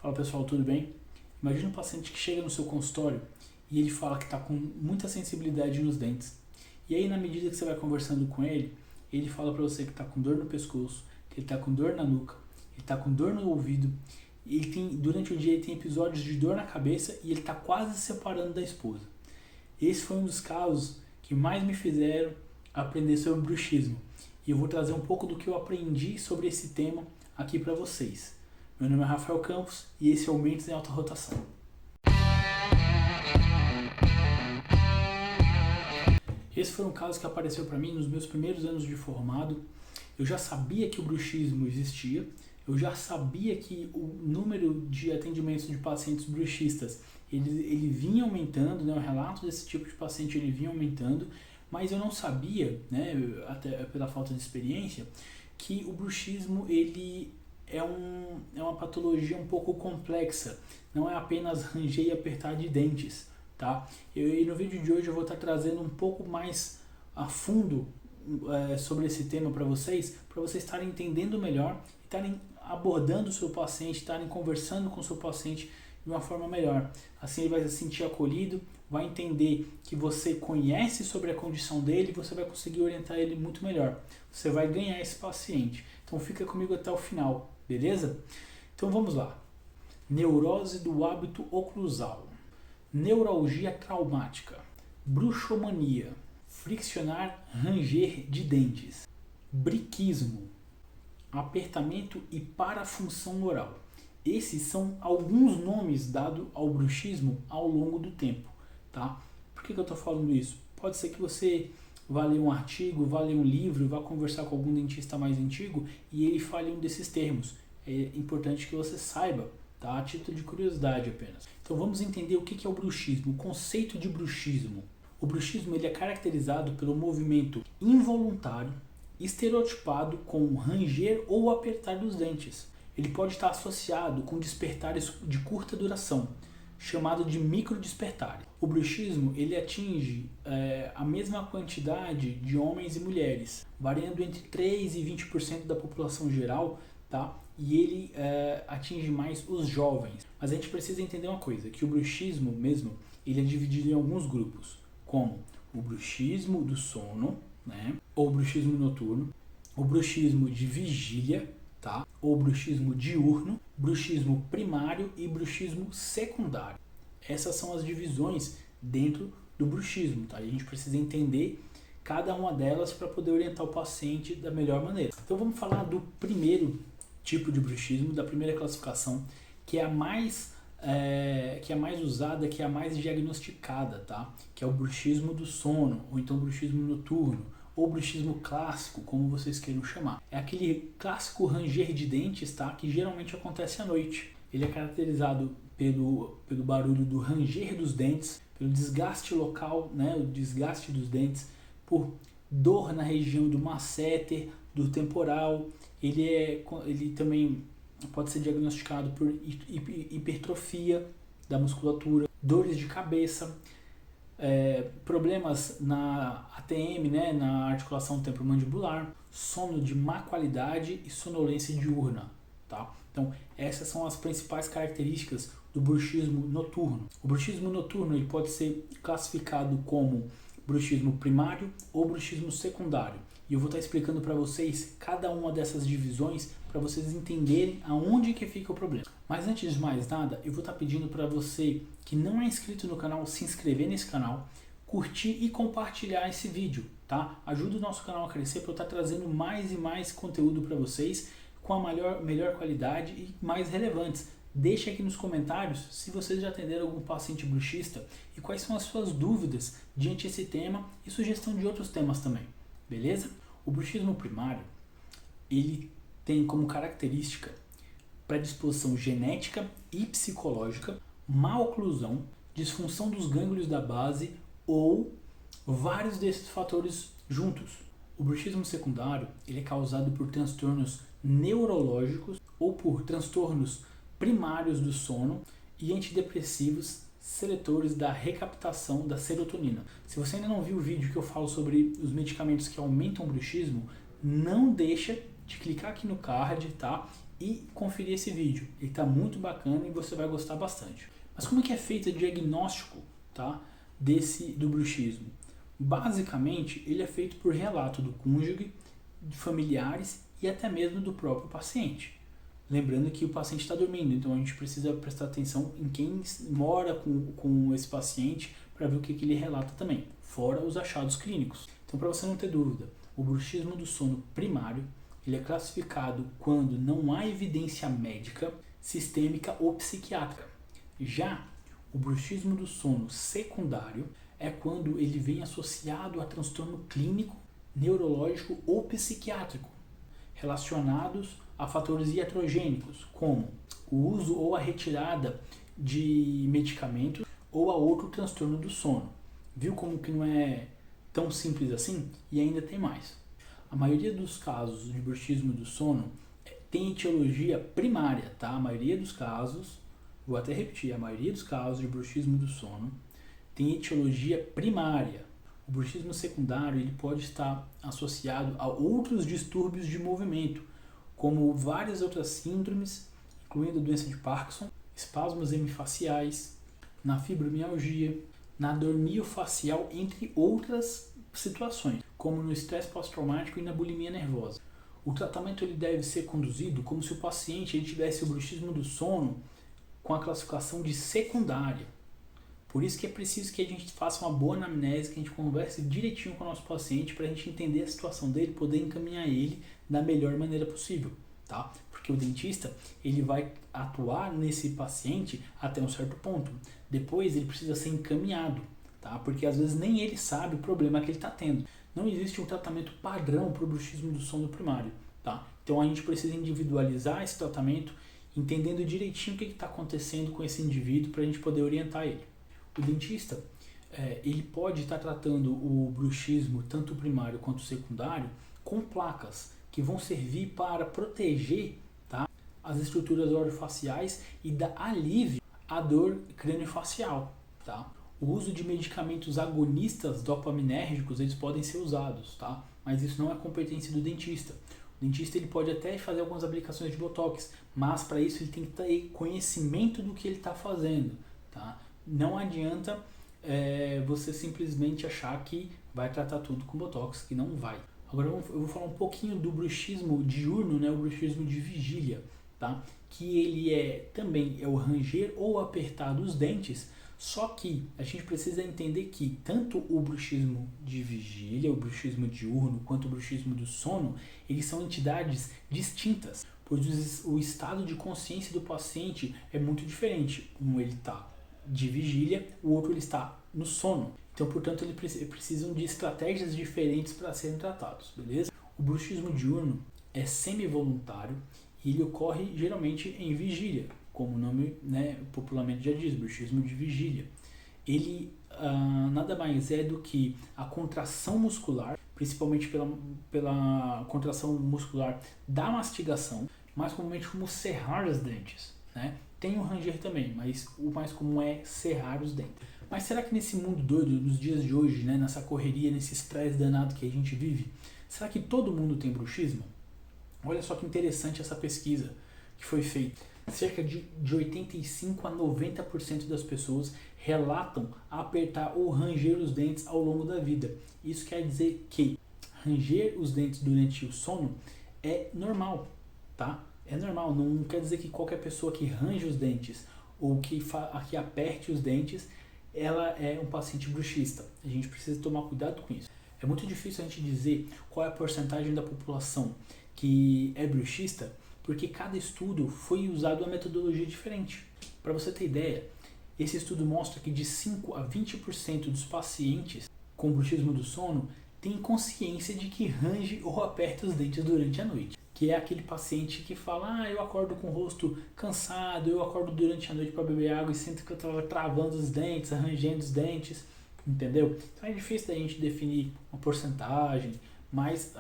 Fala pessoal, tudo bem? Imagina um paciente que chega no seu consultório e ele fala que está com muita sensibilidade nos dentes. E aí, na medida que você vai conversando com ele fala para você que está com dor no pescoço, que ele está com dor na nuca, ele está com dor no ouvido, e durante o dia ele tem episódios de dor na cabeça e ele está quase se separando da esposa. Esse foi um dos casos que mais me fizeram aprender sobre bruxismo. E eu vou trazer um pouco do que eu aprendi sobre esse tema aqui para vocês. Meu nome é Rafael Campos e esse é o Mentes em Alta Rotação. Esse foi um caso que apareceu para mim nos meus primeiros anos de formado. Eu já sabia que o bruxismo existia, eu já sabia que o número de atendimentos de pacientes bruxistas ele vinha aumentando, né? O relato desse tipo de paciente ele vinha aumentando, mas eu não sabia, né, até pela falta de experiência, que o bruxismo ele é uma patologia um pouco complexa, não é apenas ranger e apertar de dentes, tá? E no vídeo de hoje eu vou estar trazendo um pouco mais a fundo sobre esse tema para vocês estarem entendendo melhor, estarem abordando o seu paciente, estarem conversando com o seu paciente de uma forma melhor. Assim ele vai se sentir acolhido, vai entender que você conhece sobre a condição dele e você vai conseguir orientar ele muito melhor. Você vai ganhar esse paciente. Então fica comigo até o final, beleza? Então vamos lá. Neurose do hábito oclusal, neuralgia traumática, bruxomania, friccionar, ranger de dentes, briquismo, apertamento e parafunção oral. Esses são alguns nomes dados ao bruxismo ao longo do tempo, tá? Por que eu estou falando isso? Pode ser que você vá ler um artigo, vá ler um livro, vá conversar com algum dentista mais antigo e ele fale um desses termos. É importante que você saiba, tá? A título de curiosidade apenas. Então vamos entender o que é o bruxismo, o conceito de bruxismo. O bruxismo ele é caracterizado pelo movimento involuntário, estereotipado com ranger ou apertar dos dentes. Ele pode estar associado com despertares de curta duração, chamado de microdespertares. O bruxismo ele atinge a mesma quantidade de homens e mulheres, variando entre 3% e 20% da população geral, tá? E ele atinge mais os jovens. Mas a gente precisa entender uma coisa, que o bruxismo mesmo, ele é dividido em alguns grupos, como o bruxismo do sono, né? Ou bruxismo noturno, o bruxismo de vigília, tá? Ou bruxismo diurno, bruxismo primário e bruxismo secundário. Essas são as divisões dentro do bruxismo, tá? E a gente precisa entender cada uma delas para poder orientar o paciente da melhor maneira. Então vamos falar do primeiro tipo de bruxismo, da primeira classificação, que é a mais usada, que é a mais diagnosticada, tá? Que é o bruxismo do sono, ou então bruxismo noturno, ou bruxismo clássico, como vocês queiram chamar. É aquele clássico ranger de dentes, tá? Que geralmente acontece à noite. Ele é caracterizado pelo barulho do ranger dos dentes, pelo desgaste local, né? O desgaste dos dentes, por dor na região do masseter, do temporal. Ele também pode ser diagnosticado por hipertrofia da musculatura, dores de cabeça, problemas na ATM, né, na articulação temporomandibular, sono de má qualidade e sonolência diurna, tá? Então, essas são as principais características do bruxismo noturno. O bruxismo noturno ele pode ser classificado como bruxismo primário ou bruxismo secundário. E eu vou estar explicando para vocês cada uma dessas divisões para vocês entenderem aonde que fica o problema. Mas antes de mais nada, eu vou estar pedindo para você que não é inscrito no canal, se inscrever nesse canal, curtir e compartilhar esse vídeo, tá? Ajuda o nosso canal a crescer para eu estar trazendo mais e mais conteúdo para vocês com a melhor qualidade e mais relevantes. Deixe aqui nos comentários se vocês já atenderam algum paciente bruxista e quais são as suas dúvidas diante desse tema e sugestão de outros temas também, beleza? O bruxismo primário, ele tem como característica predisposição genética e psicológica, má oclusão, disfunção dos gânglios da base ou vários desses fatores juntos. O bruxismo secundário ele é causado por transtornos neurológicos ou por transtornos primários do sono e antidepressivos seletores da recaptação da serotonina. Se você ainda não viu o vídeo que eu falo sobre os medicamentos que aumentam o bruxismo, não deixa de clicar aqui no card, tá? e conferir esse vídeo. Ele está muito bacana e você vai gostar bastante. Mas como é que é feito o diagnóstico, tá, do bruxismo? Basicamente, ele é feito por relato do cônjuge, de familiares e até mesmo do próprio paciente. Lembrando que o paciente está dormindo, então a gente precisa prestar atenção em quem mora com esse paciente para ver o que ele relata também, fora os achados clínicos. Então, para você não ter dúvida, o bruxismo do sono primário ele é classificado quando não há evidência médica, sistêmica ou psiquiátrica. Já o bruxismo do sono secundário é quando ele vem associado a transtorno clínico, neurológico ou psiquiátrico, relacionados a fatores iatrogênicos, como o uso ou a retirada de medicamentos ou a outro transtorno do sono. Viu como que não é tão simples assim? E ainda tem mais. A maioria dos casos de bruxismo do sono tem etiologia primária, tá? A maioria dos casos, vou até repetir, a maioria dos casos de bruxismo do sono tem etiologia primária. O bruxismo secundário ele pode estar associado a outros distúrbios de movimento, como várias outras síndromes, incluindo a doença de Parkinson, espasmos hemifaciais, na fibromialgia, na dor miofacial, entre outras situações, como no estresse pós-traumático e na bulimia nervosa. O tratamento ele deve ser conduzido como se o paciente ele tivesse o bruxismo do sono com a classificação de secundária. Por isso que é preciso que a gente faça uma boa anamnese, que a gente converse direitinho com o nosso paciente para a gente entender a situação dele, poder encaminhar ele da melhor maneira possível, tá? Porque o dentista ele vai atuar nesse paciente até um certo ponto. Depois ele precisa ser encaminhado, tá? Porque às vezes nem ele sabe o problema que ele está tendo. Não existe um tratamento padrão para o bruxismo do sono primário, tá? Então a gente precisa individualizar esse tratamento, entendendo direitinho o que está acontecendo com esse indivíduo para a gente poder orientar ele. O dentista ele pode estar tratando o bruxismo, tanto primário quanto secundário, com placas que vão servir para proteger, tá, as estruturas orofaciais e dar alívio à dor craniofacial. Tá? O uso de medicamentos agonistas dopaminérgicos eles podem ser usados, tá? Mas isso não é competência do dentista. O dentista ele pode até fazer algumas aplicações de botox, mas para isso ele tem que ter conhecimento do que ele está fazendo. Tá? Não adianta você simplesmente achar que vai tratar tudo com botox, que não vai. Agora eu vou falar um pouquinho do bruxismo diurno, né, o bruxismo de vigília, tá? Que ele também é o ranger ou apertar dos dentes, só que a gente precisa entender que tanto o bruxismo de vigília, o bruxismo diurno, quanto o bruxismo do sono, eles são entidades distintas, pois o estado de consciência do paciente é muito diferente. Um ele está de vigília, o outro ele está no sono. Então, portanto, eles precisam de estratégias diferentes para serem tratados, beleza? O bruxismo diurno é semi-voluntário e ele ocorre geralmente em vigília, como o nome, né, popularmente já diz, bruxismo de vigília. Ele nada mais é do que a contração muscular, principalmente pela contração muscular da mastigação, mais comumente como cerrar os dentes, né? Tem o ranger também, mas o mais comum é cerrar os dentes. Mas será que nesse mundo doido, nos dias de hoje, né, nessa correria, nesse estresse danado que a gente vive, será que todo mundo tem bruxismo? Olha só que interessante essa pesquisa que foi feita. Cerca de 85 a 90% das pessoas relatam apertar ou ranger os dentes ao longo da vida. Isso quer dizer que ranger os dentes durante o sono é normal, tá? É normal, não quer dizer que qualquer pessoa que range os dentes ou que aperte os dentes, ela é um paciente bruxista. A gente precisa tomar cuidado com isso. É muito difícil a gente dizer qual é a porcentagem da população que é bruxista, porque cada estudo foi usado uma metodologia diferente. Para você ter ideia, esse estudo mostra que de 5 a 20% dos pacientes com bruxismo do sono têm consciência de que range ou aperta os dentes durante a noite. Que é aquele paciente que fala, eu acordo com o rosto cansado, eu acordo durante a noite para beber água e sinto que eu estava travando os dentes, arranjando os dentes, entendeu? Então é difícil da gente definir uma porcentagem, mas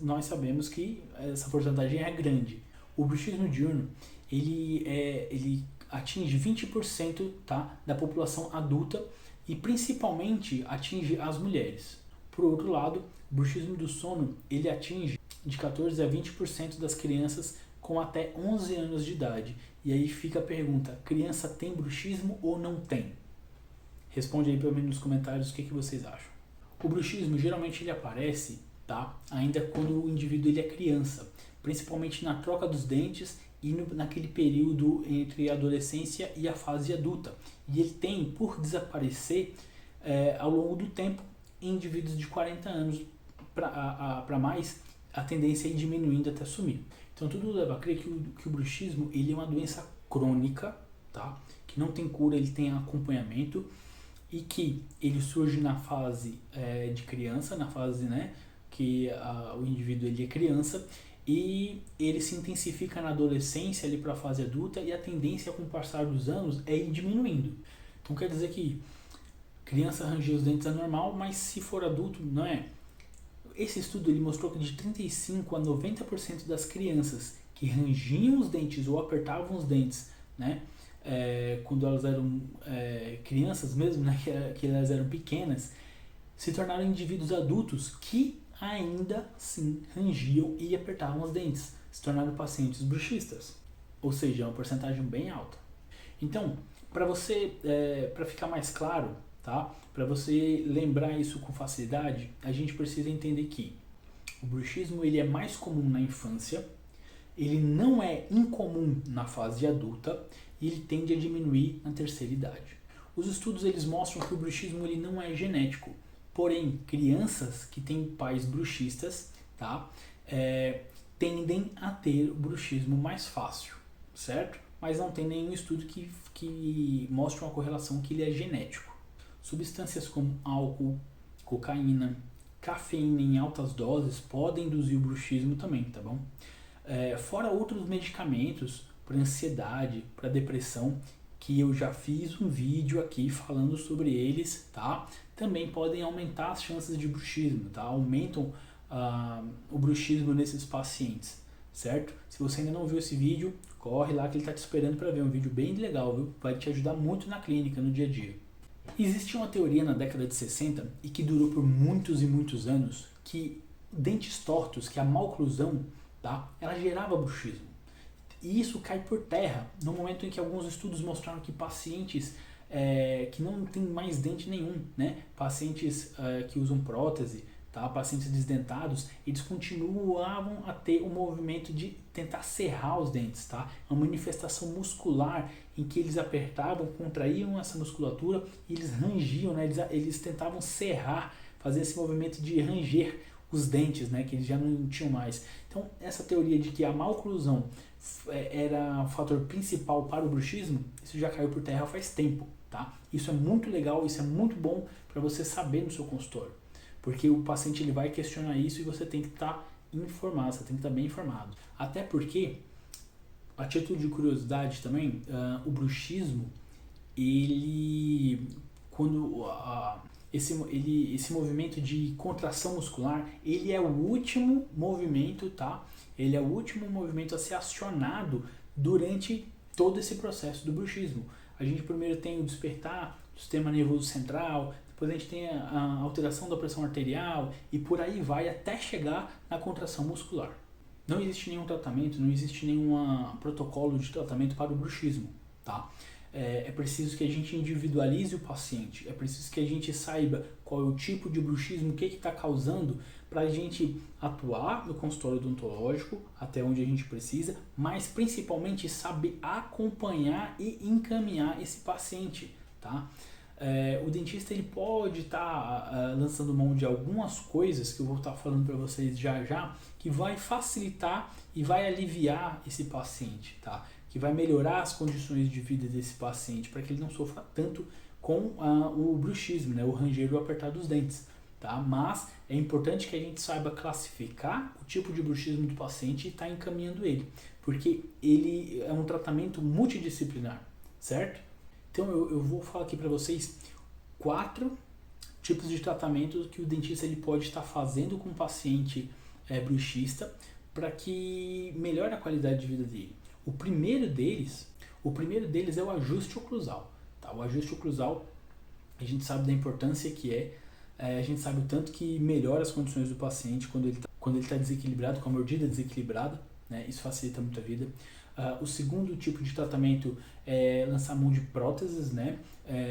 nós sabemos que essa porcentagem é grande. O bruxismo diurno, ele atinge 20%, tá, da população adulta e principalmente atinge as mulheres. Por outro lado, o bruxismo do sono, ele atinge de 14 a 20% das crianças com até 11 anos de idade. E aí fica a pergunta, criança tem bruxismo ou não tem? Responde aí para mim nos comentários o que vocês acham. O bruxismo geralmente ele aparece, tá? Ainda quando o indivíduo ele é criança, principalmente na troca dos dentes e naquele período entre a adolescência e a fase adulta. E ele tem por desaparecer ao longo do tempo em indivíduos de 40 anos para mais, a tendência é ir diminuindo até sumir. Então tudo leva a crer que o bruxismo ele é uma doença crônica, tá? Que não tem cura, ele tem acompanhamento e que ele surge na fase de criança, na fase, né, que o indivíduo ele é criança, e ele se intensifica na adolescência ali para a fase adulta, e a tendência com o passar dos anos é ir diminuindo. Então quer dizer que criança ranger os dentes é normal, mas se for adulto não é. Esse estudo ele mostrou que de 35% a 90% das crianças que rangiam os dentes ou apertavam os dentes, né, quando elas eram crianças mesmo, né, que elas eram pequenas, se tornaram indivíduos adultos que ainda sim rangiam e apertavam os dentes, se tornaram pacientes bruxistas, ou seja, é uma porcentagem bem alta. Então, para ficar mais claro, tá? Para você lembrar isso com facilidade, a gente precisa entender que o bruxismo ele é mais comum na infância, ele não é incomum na fase adulta e ele tende a diminuir na terceira idade. Os estudos eles mostram que o bruxismo ele não é genético, porém crianças que têm pais bruxistas, tá? Tendem a ter bruxismo mais fácil, certo? Mas não tem nenhum estudo que mostre uma correlação que ele é genético. Substâncias como álcool, cocaína, cafeína em altas doses podem induzir o bruxismo também, tá bom? Fora outros medicamentos para ansiedade, para depressão, que eu já fiz um vídeo aqui falando sobre eles, tá? Também podem aumentar as chances de bruxismo, tá? Aumentam o bruxismo nesses pacientes, certo? Se você ainda não viu esse vídeo, corre lá que ele está te esperando para ver, um vídeo bem legal, viu? Vai te ajudar muito na clínica, no dia a dia. Existia uma teoria na década de 60 e que durou por muitos e muitos anos que dentes tortos, que a maloclusão, tá? Ela gerava bruxismo. E isso cai por terra no momento em que alguns estudos mostraram que pacientes que não têm mais dente nenhum, né? Pacientes que usam prótese, tá? Pacientes desdentados, eles continuavam a ter o movimento de tentar serrar os dentes, tá? Uma manifestação muscular em que eles apertavam, contraíam essa musculatura e eles rangiam, né? Eles tentavam serrar, fazer esse movimento de ranger os dentes, né? Que eles já não tinham mais. Então, essa teoria de que a maloclusão era o fator principal para o bruxismo, isso já caiu por terra faz tempo, tá? Isso é muito legal, isso é muito bom para você saber no seu consultório, porque o paciente ele vai questionar isso e você tem que estar informado, você tem que estar bem informado. Até porque, a título de curiosidade também, o bruxismo, ele, quando esse movimento de contração muscular, ele é o último movimento, tá? Ele é o último movimento a ser acionado durante todo esse processo do bruxismo. A gente primeiro tem o despertar do sistema nervoso central, depois a gente tem a alteração da pressão arterial e por aí vai até chegar na contração muscular. Não existe nenhum tratamento, não existe nenhum protocolo de tratamento para o bruxismo, tá? É preciso que a gente individualize o paciente, é preciso que a gente saiba qual é o tipo de bruxismo, o que está causando, para a gente atuar no consultório odontológico até onde a gente precisa, mas principalmente saber acompanhar e encaminhar esse paciente, tá? O dentista ele pode estar lançando mão de algumas coisas que eu vou estar falando para vocês já, que vai facilitar e vai aliviar esse paciente, tá? Que vai melhorar as condições de vida desse paciente para que ele não sofra tanto com o bruxismo, né? O ranger ou apertar dos dentes, tá? Mas é importante que a gente saiba classificar o tipo de bruxismo do paciente e estar encaminhando ele, porque ele é um tratamento multidisciplinar, certo? Então eu vou falar aqui para vocês 4 tipos de tratamento que o dentista ele pode estar fazendo com o paciente bruxista para que melhore a qualidade de vida dele. O primeiro deles é o ajuste oclusal, tá? O ajuste oclusal, a gente sabe da importância que a gente sabe o tanto que melhora as condições do paciente quando ele está desequilibrado, com a mordida desequilibrada, né? Isso facilita muito a vida. O segundo tipo de tratamento é lançar mão de próteses, né?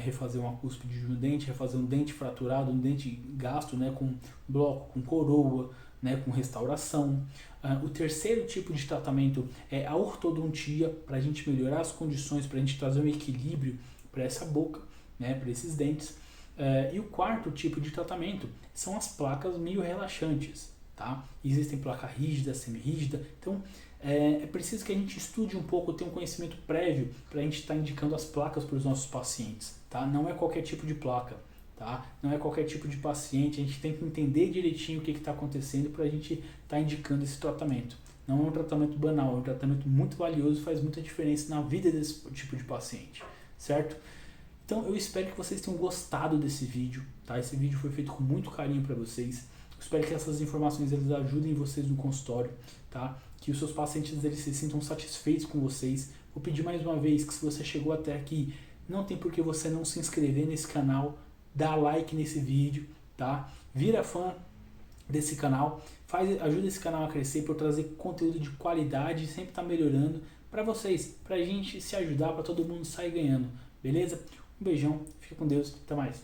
Refazer uma cúspide de um dente, refazer um dente fraturado, um dente gasto, né? Com bloco, com coroa, né? Com restauração. O terceiro tipo de tratamento é a ortodontia, para a gente melhorar as condições, para a gente trazer um equilíbrio para essa boca, né? Para esses dentes. E o quarto tipo de tratamento são as placas meio relaxantes, tá? Existem placa rígida, semi-rígida, então é preciso que a gente estude um pouco, tenha um conhecimento prévio para a gente estar indicando as placas para os nossos pacientes, tá? Não é qualquer tipo de placa, tá? Não é qualquer tipo de paciente, a gente tem que entender direitinho o que está acontecendo para a gente estar indicando esse tratamento. Não é um tratamento banal, é um tratamento muito valioso, faz muita diferença na vida desse tipo de paciente, certo? Então eu espero que vocês tenham gostado desse vídeo, tá? Esse vídeo foi feito com muito carinho para vocês. Eu espero que essas informações eles ajudem vocês no consultório, tá? Que os seus pacientes eles se sintam satisfeitos com vocês. Vou pedir mais uma vez que se você chegou até aqui, não tem por que você não se inscrever nesse canal, dá like nesse vídeo, tá? Vira fã desse canal, ajuda esse canal a crescer por trazer conteúdo de qualidade, sempre tá melhorando para vocês, pra gente se ajudar, para todo mundo sair ganhando, beleza? Um beijão, fica com Deus, até mais.